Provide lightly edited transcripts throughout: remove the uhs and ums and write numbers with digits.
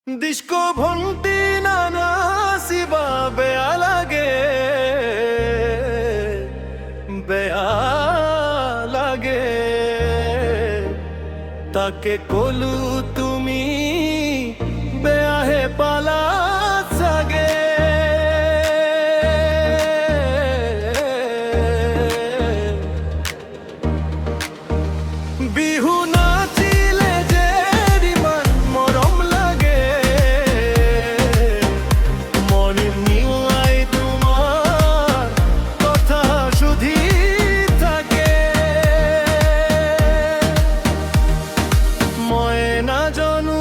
disco ভন্টি নানা শিবা বেয়া লাগে বেয়া লাগে তাকে কলু তুমি বেয়াহে পালা সাগে বিহু নাচিলে যে ইমান মরম লাগে মনে নিয়াই তোমার কথা শুধি থাকে মই না জানো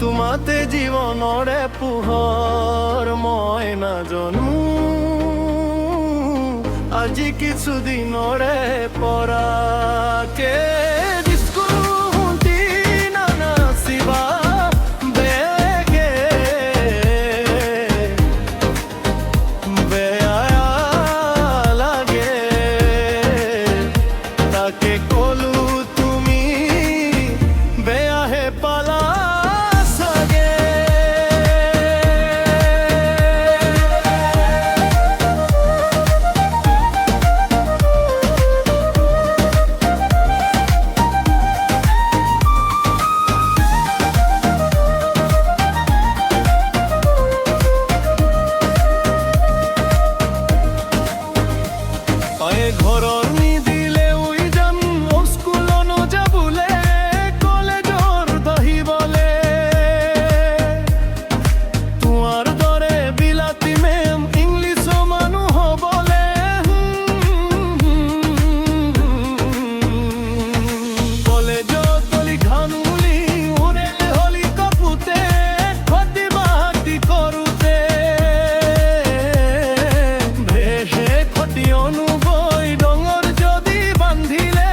তোমাতে জীবনরে পোহর মই না জানো আজি কিছুদিনৰে পৰাকে ডিস্কো ভন্টি নানা শিবা বেগে বেয়া লাগে তাকে কলু তুমি বেয়াহে পালা সাগে ঘৰৰ নিদিলে উই যাম স্কুল নযাবলে কলেজৰ দহিবলে তোমাৰ দৰে বিলাতী মেম ইংলিছ মানুহ হবলে কলেজত গলি ঘানুলি উৰেলে হলি কাপুতে খতি বাতি কৰোতে ভেষে খতি অনুভৱ ডঙৰ যদি বান্ধিলে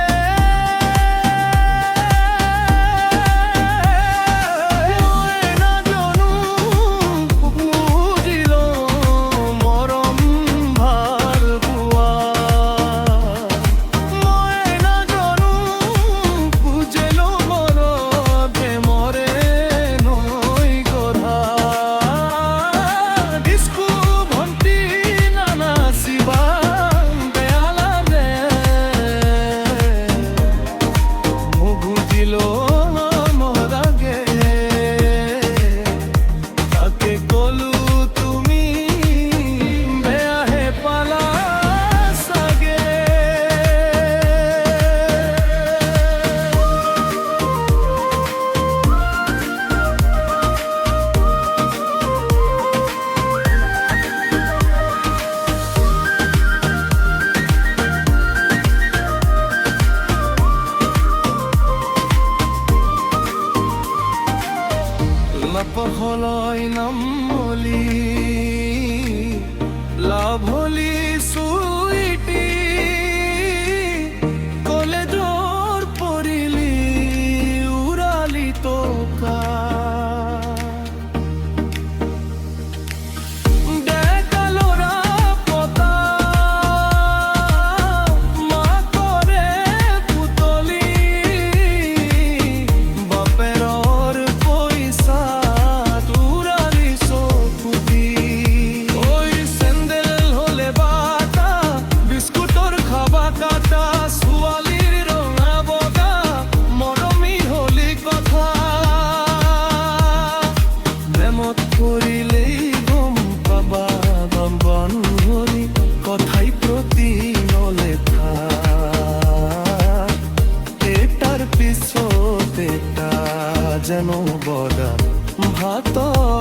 মই নাজানো বুজিল মৰম ভাল পোৱা মই নাজানো বুজিল মৰমে মৰে নৈ গধা ডিস্কো ভন্টি নানা শিবা বেয়া লাগে বুজিল মৰাগে তাকে কলু তুমি বেয়াহে পালা সাগে লাভলৈ নামলি লাভলি সুইটি কলেজৰ পৰিলি উৰালি টকা ডেকা ল'ৰা পতা মাকৰে পুতলি বাপেৰৰ পইচা উৰালি চকুদি ঐ চেন্দেল হলে বাটা বিস্কুটৰ খাবা কাটা ছোৱালীৰ ৰঙা বগা মৰমী হলি কথা প্ৰেমত পৰিলেই গম পাবা বান্ধৱী কথাই প্ৰতি নলেখা এটাৰ পিছত এটা যেন বদা ভাতৰ